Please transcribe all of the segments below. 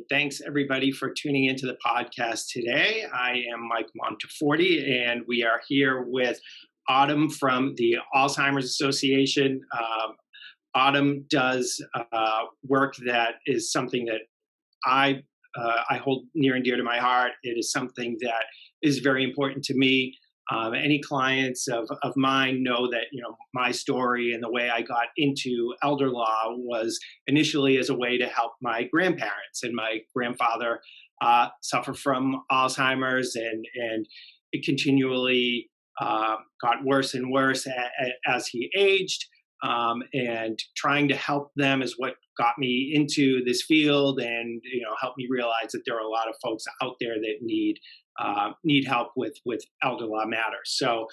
thanks everybody for tuning into the podcast today. I am Mike Monteforte, and we are here with Autumn from the Alzheimer's Association. Autumn does work that is something that I hold near and dear to my heart. It is something that is very important to me. Any clients of mine know that, my story and the way I got into elder law was initially as a way to help my grandparents. And my grandfather suffered from Alzheimer's, and it continually got worse and worse as he aged. And trying to help them is what got me into this field, and helped me realize that there are a lot of folks out there that need help with elder law matters. So,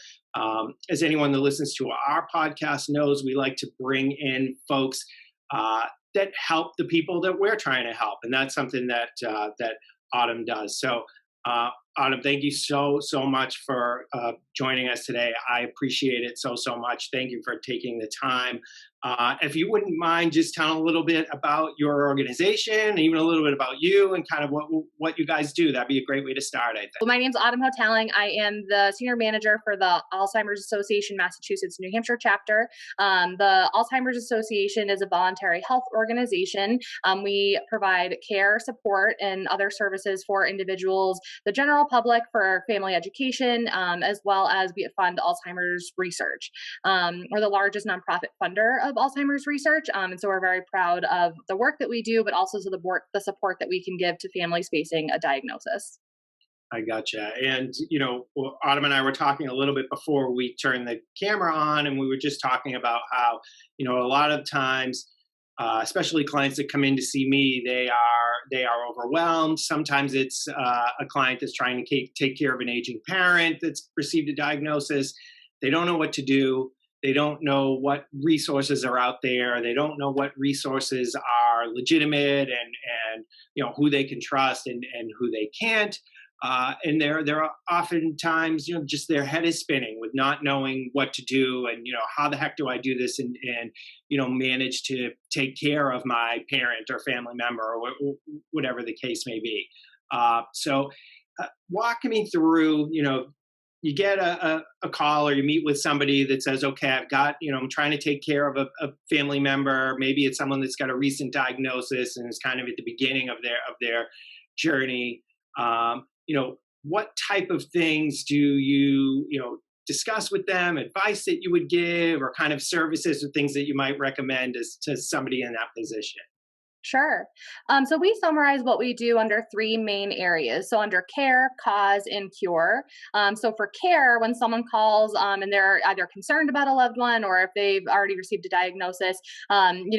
as anyone that listens to our podcast knows, we like to bring in folks that help the people that we're trying to help, and that's something that Autumn does. So, Autumn, thank you so much for joining us today. I appreciate it so much. Thank you for taking the time. If you wouldn't mind just telling a little bit about your organization, and even a little bit about you and kind of what you guys do, that'd be a great way to start, I think. Well, my name's Autumn Hotaling. I am the senior manager for the Alzheimer's Association, Massachusetts, New Hampshire chapter. The Alzheimer's Association is a voluntary health organization. We provide care, support, and other services for individuals, the general public, for family education, as well as we fund Alzheimer's research. We're the largest nonprofit funder of Alzheimer's research, and so we're very proud of the work that we do, but also the support that we can give to families facing a diagnosis. I gotcha. And, Autumn and I were talking a little bit before we turned the camera on, and we were just talking about how, a lot of times, especially clients that come in to see me, they are overwhelmed. Sometimes it's a client that's trying to take care of an aging parent that's received a diagnosis. They don't know what to do. They don't know what resources are out there. They don't know what resources are legitimate, and who they can trust and who they can't. And there are oftentimes, just their head is spinning with not knowing what to do, and how the heck do I do this and manage to take care of my parent or family member, or whatever the case may be. So walk me through, you get a call, or you meet with somebody that says, okay, I've got, I'm trying to take care of a family member. Maybe it's someone that's got a recent diagnosis and is kind of at the beginning of their journey. What type of things do you, discuss with them, advice that you would give, or kind of services or things that you might recommend to somebody in that position? Sure. So we summarize what we do under three main areas. So under care, cause, and cure. So for care, when someone calls and they're either concerned about a loved one, or if they've already received a diagnosis, we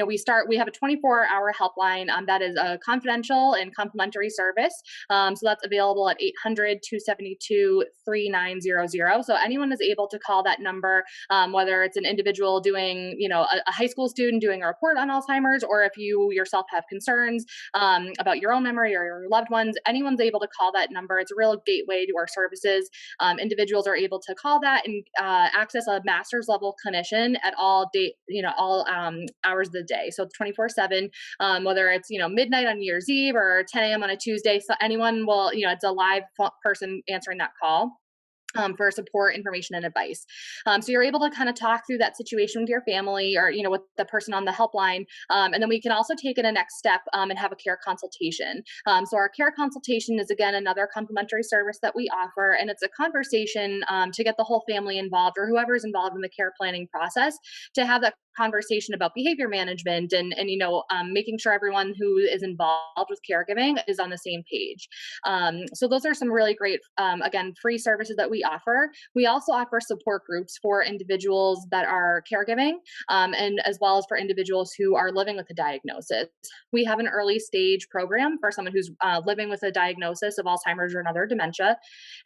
have a 24-hour helpline that is a confidential and complimentary service. So that's available at 800-272-3900. So anyone is able to call that number, whether it's an individual doing, a high school student doing a report on Alzheimer's, or if you yourself have concerns about your own memory or your loved ones, anyone's able to call that number. It's a real gateway to our services. Individuals are able to call that and access a master's level clinician at all hours of the day. So 24/7, whether it's, midnight on New Year's Eve or 10 a.m. on a Tuesday, so anyone will, it's a live person answering that call. For support, information, and advice. So you're able to kind of talk through that situation with your family, or, with the person on the helpline. And then we can also take it a next step and have a care consultation. So our care consultation is, again, another complimentary service that we offer. And it's a conversation to get the whole family involved, or whoever's involved in the care planning process, to have that conversation about behavior management and making sure everyone who is involved with caregiving is on the same page. So those are some really great, again, free services that we offer. We also offer support groups for individuals that are caregiving, and as well as for individuals who are living with a diagnosis. We have an early stage program for someone who's living with a diagnosis of Alzheimer's or another dementia,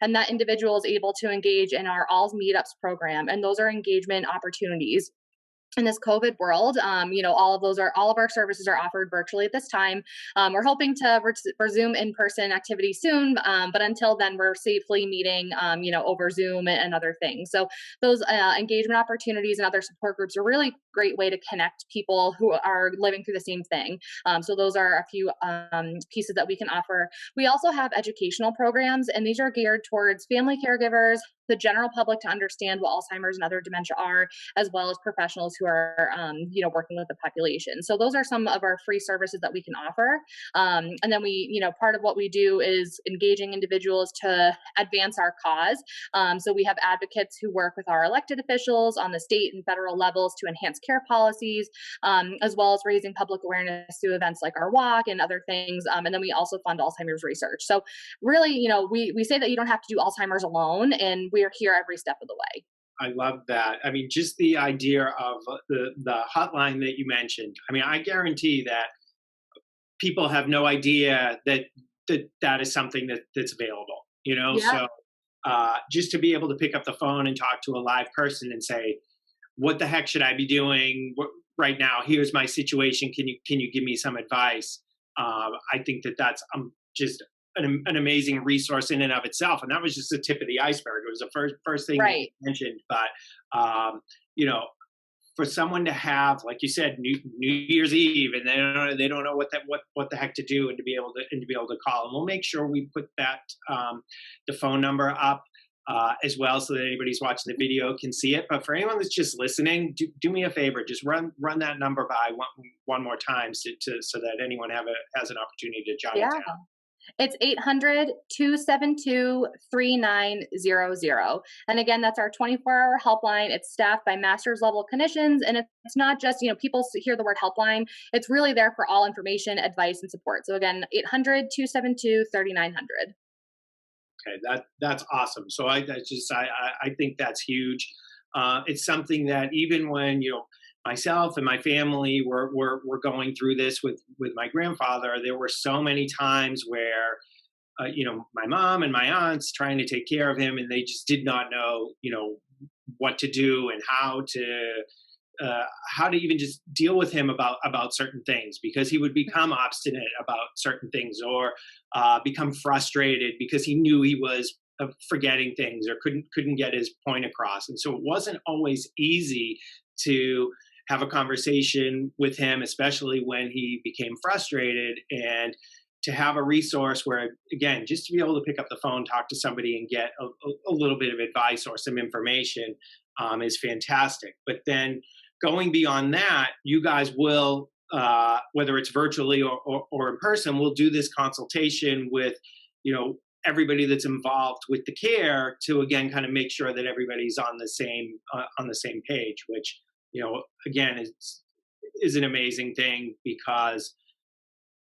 and that individual is able to engage in our ALS meetups program, and those are engagement opportunities. In this COVID world, all of our services are offered virtually at this time. We're hoping to resume in-person activity soon, but until then, we're safely meeting, over Zoom and other things. So those engagement opportunities and other support groups are really great way to connect people who are living through the same thing. So those are a few pieces that we can offer. We also have educational programs, and these are geared towards family caregivers, the general public, to understand what Alzheimer's and other dementia are, as well as professionals who are, working with the population. So those are some of our free services that we can offer. And then part of what we do is engaging individuals to advance our cause. So we have advocates who work with our elected officials on the state and federal levels to enhance care policies, as well as raising public awareness through events like our walk and other things. And then we also fund Alzheimer's research. So really, we say that you don't have to do Alzheimer's alone, and we are here every step of the way. I love that. I mean, just the idea of the hotline that you mentioned. I mean, I guarantee that people have no idea that is something that's available. Yeah. So just to be able to pick up the phone and talk to a live person and say, "What the heck should I be doing right now? Here's my situation. Can you give me some advice?" I think that's just an amazing resource in and of itself. And that was just the tip of the iceberg. It was the first thing that you mentioned. But for someone to have, like you said, New Year's Eve, and they don't know what the heck to do, and to be able to call, and we'll make sure we put that the phone number up as well, so that anybody's watching the video can see it. But for anyone that's just listening, do me a favor, just run that number by one more time, so that anyone has an opportunity to jot it down. It's 800-272-3900. And again, that's our 24-hour helpline. It's staffed by master's level clinicians. And it's not just, people hear the word helpline. It's really there for all information, advice, and support. So again, 800-272-3900. Okay, that's awesome. So I think that's huge. It's something that even when myself and my family were going through this with my grandfather, there were so many times where my mom and my aunts trying to take care of him, and they just did not know what to do and how to even just deal with him about certain things, because he would become obstinate about certain things, or become frustrated because he knew he was forgetting things or couldn't get his point across. And so it wasn't always easy to have a conversation with him, especially when he became frustrated, and to have a resource where, again, just to be able to pick up the phone, talk to somebody, and get a little bit of advice or some information is fantastic. But then going beyond that, you guys will, whether it's virtually or in person, we'll do this consultation with, everybody that's involved with the care, to again kind of make sure that everybody's on the same page, which again is an amazing thing, because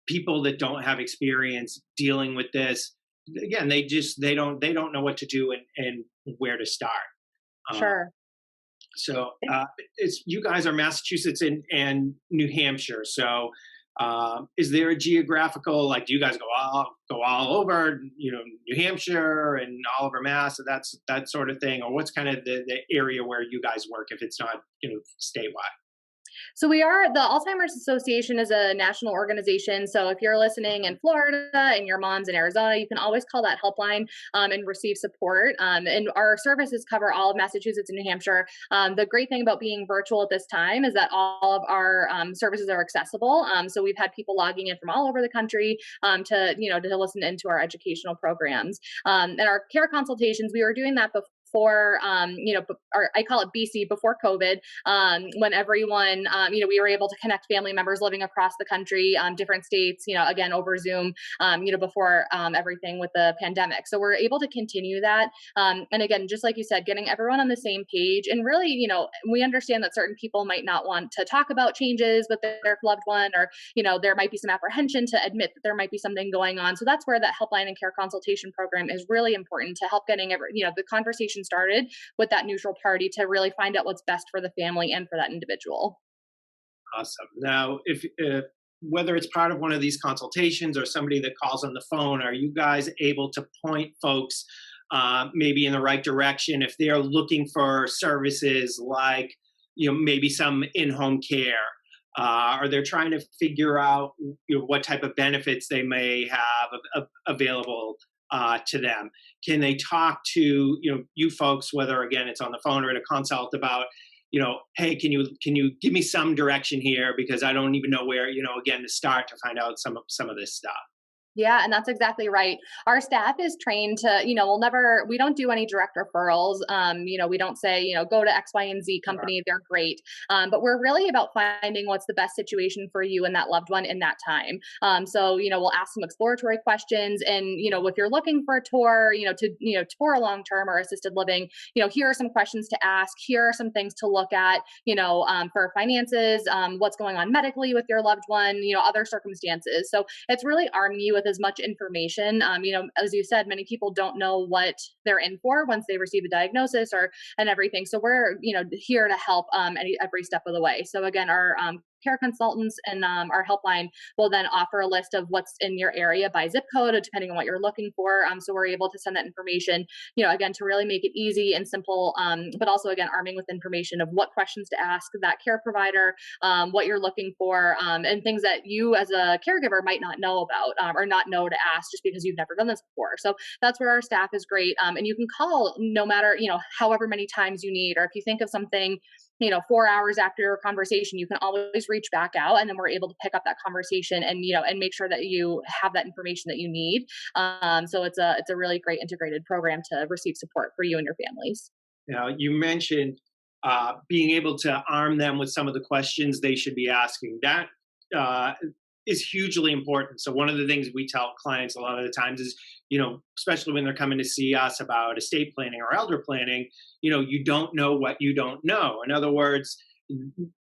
people that don't have experience dealing with this, again, they don't know what to do and where to start. Sure. So you guys are Massachusetts and New Hampshire. So is there a geographical, like, do you guys go all over, New Hampshire and all over Mass, so that sort of thing, or what's kind of the area where you guys work, if it's not statewide? So the Alzheimer's Association is a national organization. So if you're listening in Florida and your mom's in Arizona, you can always call that helpline and receive support. And our services cover all of Massachusetts and New Hampshire. The great thing about being virtual at this time is that all of our services are accessible. So we've had people logging in from all over the country to listen into our educational programs. And our care consultations, we were doing that before, I call it BC, before COVID, when everyone, we were able to connect family members living across the country, different states, again, over Zoom, before everything with the pandemic. So we're able to continue that. And again, just like you said, getting everyone on the same page. And really, we understand that certain people might not want to talk about changes with their loved one, or, there might be some apprehension to admit that there might be something going on. So that's where that helpline and care consultation program is really important to help getting the conversation started with that neutral party to really find out what's best for the family and for that individual. Awesome. Now, if whether it's part of one of these consultations or somebody that calls on the phone, are you guys able to point folks maybe in the right direction if they're looking for services like, maybe some in-home care? Or they're trying to figure out what type of benefits they may have available to them? Can they talk to you folks, whether again it's on the phone or at a consult, about hey, can you give me some direction here, because I don't even know where, again, to start to find out some of this stuff. Yeah, and that's exactly right. Our staff is trained to, we don't do any direct referrals. We don't say, go to X, Y, and Z Sure. company. They're great. But we're really about finding what's the best situation for you and that loved one in that time. We'll ask some exploratory questions. And, if you're looking for a tour, tour long-term or assisted living, here are some questions to ask. Here are some things to look at, for finances, what's going on medically with your loved one, other circumstances. So it's really arming you with as much information. As you said, many people don't know what they're in for once they receive a diagnosis and everything. So we're, here to help every step of the way. So again, our care consultants and our helpline will then offer a list of what's in your area by zip code, depending on what you're looking for. So we're able to send that information, again, to really make it easy and simple, but also, again, arming with information of what questions to ask that care provider, what you're looking for, and things that you as a caregiver might not know about, or not know to ask just because you've never done this before. So that's where our staff is great. And you can call no matter, however many times you need, or if you think of something, 4 hours after your conversation, you can always reach back out, and then we're able to pick up that conversation and, and make sure that you have that information that you need. So it's a really great integrated program to receive support for you and your families. Now, you mentioned being able to arm them with some of the questions they should be asking. That uh, is hugely important. So, one of the things we tell clients a lot of the times is, especially when they're coming to see us about estate planning or elder planning, you don't know what you don't know. In other words,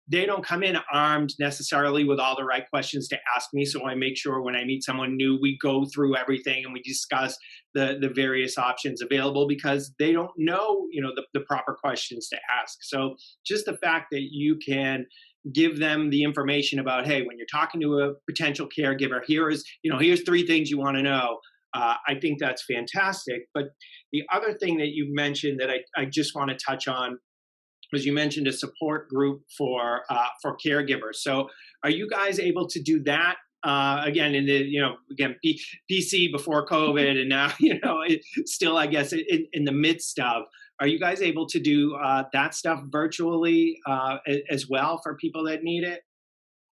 they don't come in armed necessarily with all the right questions to ask me. So I make sure when I meet someone new, we go through everything and we discuss the various options available, because they don't know, the proper questions to ask. So just the fact that you can give them the information about, hey, when you're talking to a potential caregiver, here's three things you want to know. I think that's fantastic. But the other thing that you mentioned that I just want to touch on was, you mentioned a support group for caregivers. So are you guys able to do that? Again, PC before COVID, and now, still, I guess, in the midst of, are you guys able to do that stuff virtually as well for people that need it?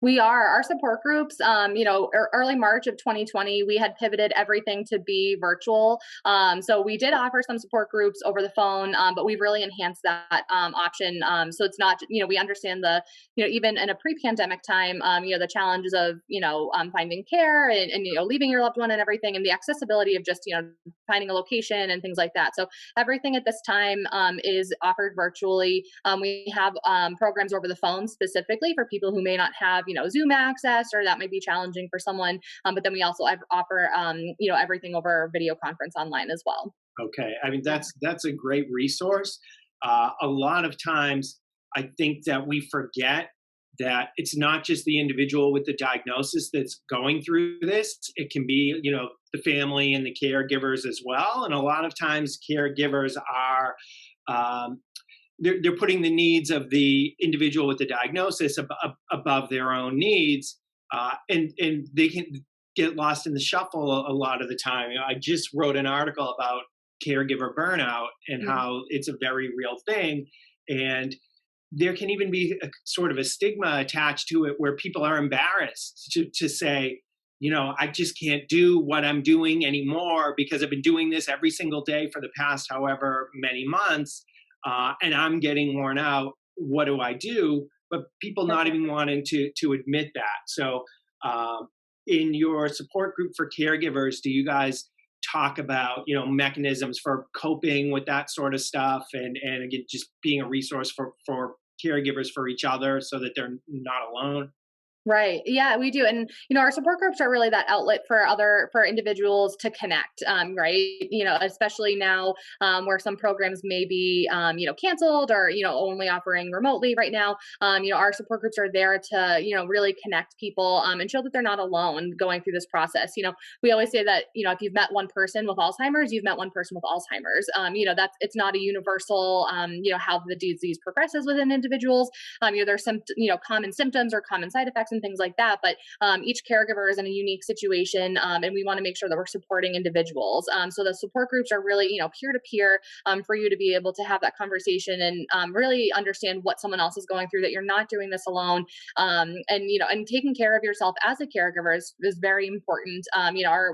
We are. Our support groups, early March of 2020, we had pivoted everything to be virtual. So we did offer some support groups over the phone, but we've really enhanced that option. So it's not, we understand even in a pre-pandemic time, the challenges of, finding care and, leaving your loved one and everything, and the accessibility of just, finding a location and things like that. So everything at this time is offered virtually. We have programs over the phone specifically for people who may not have, Zoom access, or that might be challenging for someone. But then we also offer, everything over video conference online as well. Okay, I mean, that's a great resource. A lot of times, I think that we forget that it's not just the individual with the diagnosis that's going through this. It can be, the family and the caregivers as well. And a lot of times, caregivers are um, they're putting the needs of the individual with the diagnosis above their own needs, and they can get lost in the shuffle a lot of the time. I just wrote an article about caregiver burnout and Mhm. how it's a very real thing, and there can even be a sort of a stigma attached to it, where people are embarrassed to say, I just can't do what I'm doing anymore because I've been doing this every single day for the past however many months, and I'm getting worn out. What do I do? But people not even wanting to admit that. So, in your support group for caregivers, do you guys talk about, mechanisms for coping with that sort of stuff, and again, just being a resource for caregivers for each other, so that they're not alone? Right. Yeah, we do. And, our support groups are really that outlet for individuals to connect. Right. Especially now, where some programs may be, canceled, or, only offering remotely right now. Our support groups are there to, really connect people, and show that they're not alone going through this process. We always say that, if you've met one person with Alzheimer's, you've met one person with Alzheimer's. It's not a universal, how the disease progresses within individuals. There's some, common symptoms or common side effects and things like that. But each caregiver is in a unique situation, and we want to make sure that we're supporting individuals. So the support groups are really, peer to peer, for you to be able to have that conversation and really understand what someone else is going through, that you're not doing this alone. And taking care of yourself as a caregiver is very important.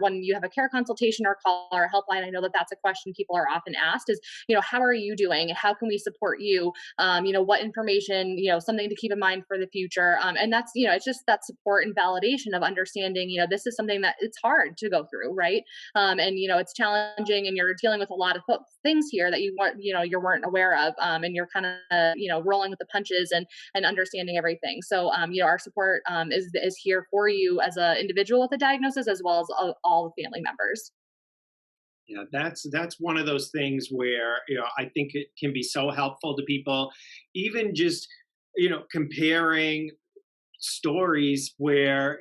When you have a care consultation or call or helpline, I know that that's a question people are often asked is, how are you doing? How can we support you? What information, something to keep in mind for the future. And that's, it's just that support and validation of understanding, this is something that it's hard to go through, right? It's challenging, and you're dealing with a lot of things here that you weren't aware of, and you're kind of, rolling with the punches and understanding everything. So, our support is here for you as an individual with a diagnosis, as well as all the family members. Yeah, that's one of those things where I think it can be so helpful to people, even just comparing stories where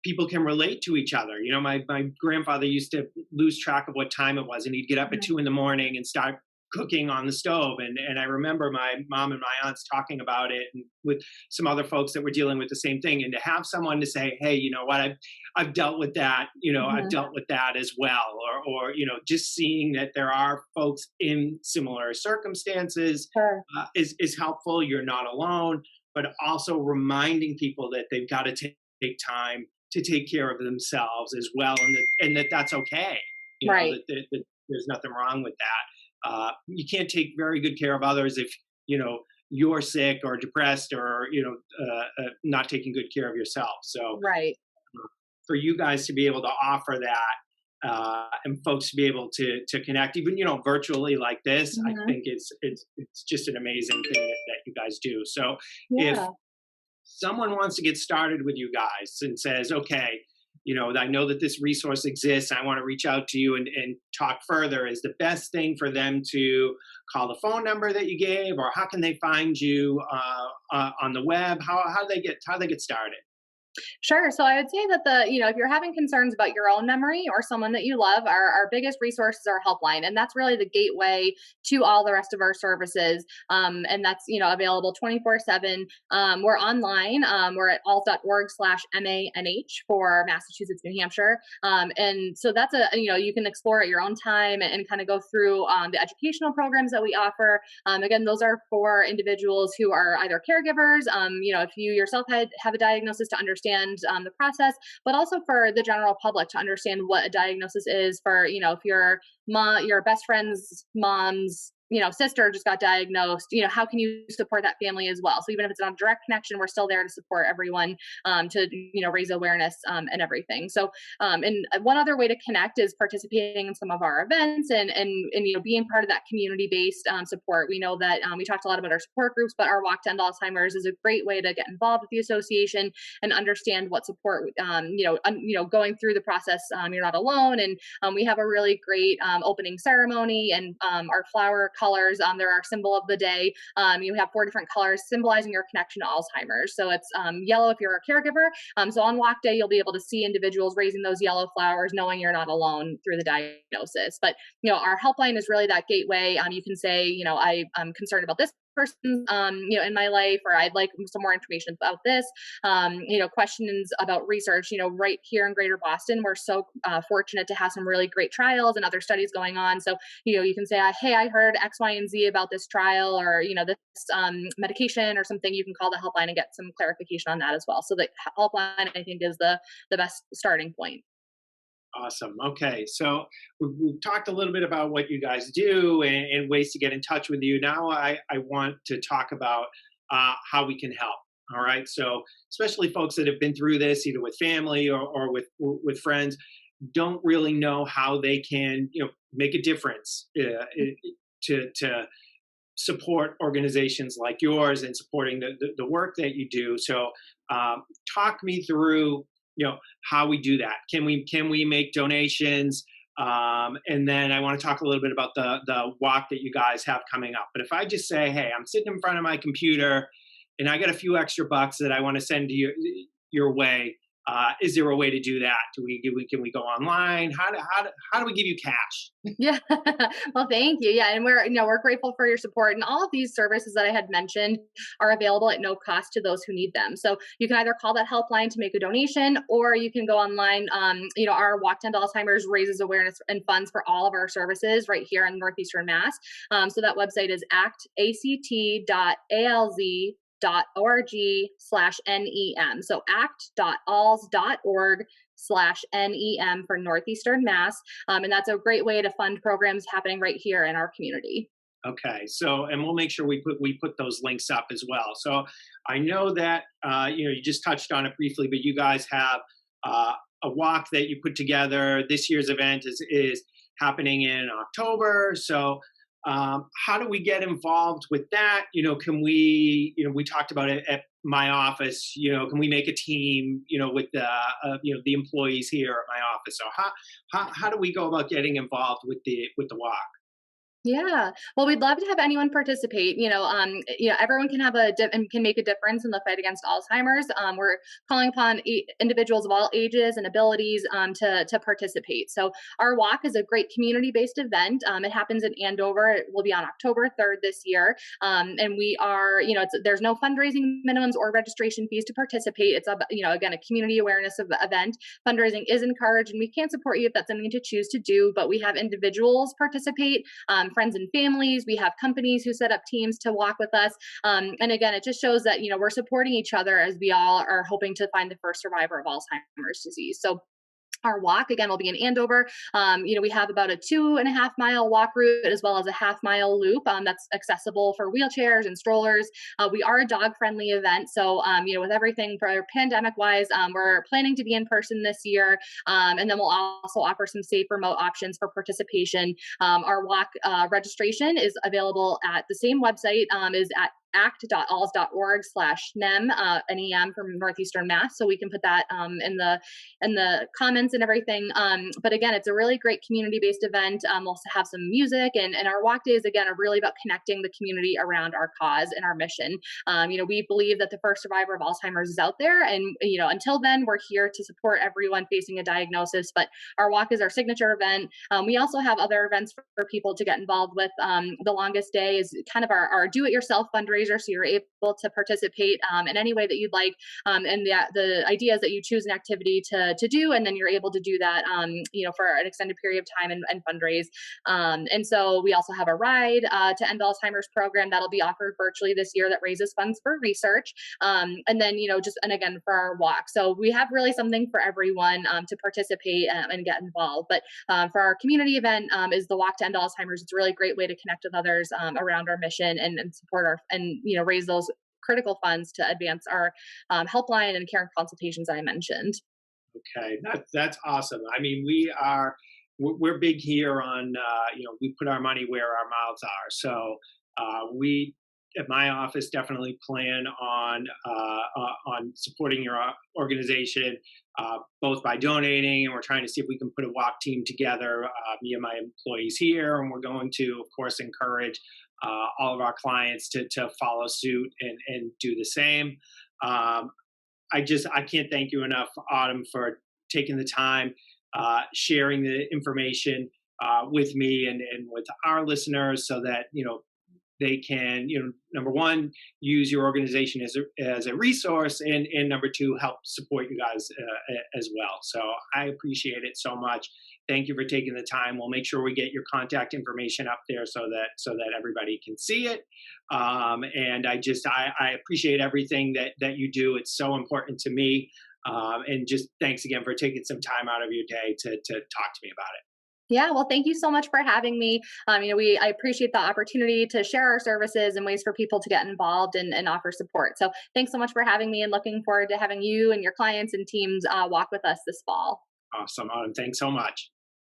people can relate to each other. My grandfather used to lose track of what time it was, and he'd get up at Mhm. 2 in the morning and start cooking on the stove. And I remember my mom and my aunts talking about it, and with some other folks that were dealing with the same thing. And to have someone to say, hey, you know what, I've dealt with that, I've Mhm. dealt with that as well. Or just seeing that there are folks in similar circumstances Sure. is helpful. You're not alone, but also reminding people that they've got to take time to take care of themselves as well, and that's okay. Right. That there's nothing wrong with that. You can't take very good care of others if you're sick or depressed, or not taking good care of yourself. So Right. for you guys to be able to offer that, and folks to be able to connect, even virtually like this, I Mhm. think it's just an amazing thing that you guys do. So if Yeah. someone wants to get started with you guys and says, okay, I know that this resource exists, I want to reach out to you and talk further, is the best thing for them to call the phone number that you gave, or how can they find you on the web? How they get started? Sure. So I would say that if you're having concerns about your own memory or someone that you love, our biggest resource is our helpline. And that's really the gateway to all the rest of our services. And that's, available 24/7. We're online. We're at alt.org/MANH for Massachusetts, New Hampshire. And so that's you can explore at your own time and kind of go through the educational programs that we offer. Again, those are for individuals who are either caregivers, if you yourself have a diagnosis, to understand the process, but also for the general public to understand what a diagnosis is. For if your best friend's mom's sister just got diagnosed, how can you support that family as well? So even if it's not a direct connection, we're still there to support everyone, to raise awareness, and everything. So and one other way to connect is participating in some of our events, and being part of that community based support. We know that we talked a lot about our support groups, but our Walk to End Alzheimer's is a great way to get involved with the association and understand what support. Going through the process, you're not alone, and we have a really great opening ceremony, and our flower colors. They're our symbol of the day. You have 4 different colors symbolizing your connection to Alzheimer's. So it's yellow if you're a caregiver. So on walk day, you'll be able to see individuals raising those yellow flowers, knowing you're not alone through the diagnosis. But our helpline is really that gateway. You can say, I'm concerned about this person, in my life, or I'd like some more information about this. Questions about research. Right here in Greater Boston, we're so fortunate to have some really great trials and other studies going on. So you can say, hey, I heard X, Y, and Z about this trial, or this medication or something. You can call the helpline and get some clarification on that as well. So the helpline, I think, is the best starting point. Awesome. Okay, so we've talked a little bit about what you guys do and ways to get in touch with you. Now I want to talk about how we can help. All right, so especially folks that have been through this, either with family or with friends, don't really know how they can make a difference to support organizations like yours and supporting the work that you do. So talk me through how we do that. Can we make donations? And then I want to talk a little bit about the walk that you guys have coming up. But if I just say, hey, I'm sitting in front of my computer and I got a few extra bucks that I want to send to your way, Is there a way to do that? Can we go online? How do we give you cash? Yeah. Well, thank you. Yeah, and we're grateful for your support. And all of these services that I had mentioned are available at no cost to those who need them. So you can either call that helpline to make a donation, or you can go online. Our Walk to End Alzheimer's raises awareness and funds for all of our services right here in Northeastern Mass. So that website is actalz.org/NEM. So act.alz.org/NEM for Northeastern Mass. And that's a great way to fund programs happening right here in our community. Okay, so and we'll make sure we put those links up as well. So I know that you just touched on it briefly, but you guys have a walk that you put together. This year's event is happening in October. So how do we get involved with that? Can we? We talked about it at my office. Can we make a team? With the employees here at my office. So how do we go about getting involved with the walk? Yeah. Well, we'd love to have anyone participate. Everyone can and can make a difference in the fight against Alzheimer's. We're calling upon individuals of all ages and abilities to participate. So our walk is a great community-based event. It happens in Andover. It will be on October 3rd this year. And we are, there's no fundraising minimums or registration fees to participate. It's again, a community awareness event. Fundraising is encouraged, and we can support you if that's something to choose to do. But we have individuals participate. Friends and families. We have companies who set up teams to walk with us. And again, it just shows that, we're supporting each other as we all are hoping to find the first survivor of Alzheimer's disease. So our walk again will be in Andover. We have about a 2.5-mile walk route as well as a half-mile loop that's accessible for wheelchairs and strollers. We are a dog-friendly event, so with everything for pandemic-wise, we're planning to be in person this year, and then we'll also offer some safe remote options for participation. Our walk registration is available at the same website, is at act.alz.org/NEM, NEM from Northeastern Mass. So we can put that in the comments and everything. But again, it's a really great community-based event. We'll also have some music, and our walk days again are really about connecting the community around our cause and our mission. We believe that the first survivor of Alzheimer's is out there, and until then, we're here to support everyone facing a diagnosis. But our walk is our signature event. We also have other events for people to get involved with. The longest day is kind of our do-it-yourself fundraiser. So you're able to participate in any way that you'd like. And the idea is that you choose an activity to do, and then you're able to do that, for an extended period of time and fundraise. And so we also have a ride to End Alzheimer's program that'll be offered virtually this year that raises funds for research. And then, and again, for our walk. So we have really something for everyone to participate and get involved. But for our community event is the Walk to End Alzheimer's. It's a really great way to connect with others around our mission and support raise those critical funds to advance our helpline and care and consultations I mentioned. Okay, that's awesome. I mean, we're big here on we put our money where our mouths are. So we at my office definitely plan on supporting your organization, both by donating, and we're trying to see if we can put a walk team together. Me and my employees here, and we're going to, of course, encourage all of our clients to follow suit and do the same. I can't thank you enough, Autumn, for taking the time, sharing the information with me and with our listeners, so that they can, number one, use your organization as a resource, and number two, help support you guys as well. So I appreciate it so much. Thank you for taking the time. We'll make sure we get your contact information up there so that everybody can see it. And I appreciate everything that you do. It's so important to me. And just thanks again for taking some time out of your day to talk to me about it. Yeah, well, thank you so much for having me. I appreciate the opportunity to share our services and ways for people to get involved and offer support. So thanks so much for having me, and looking forward to having you and your clients and teams walk with us this fall. Awesome, Autumn. Thanks so much.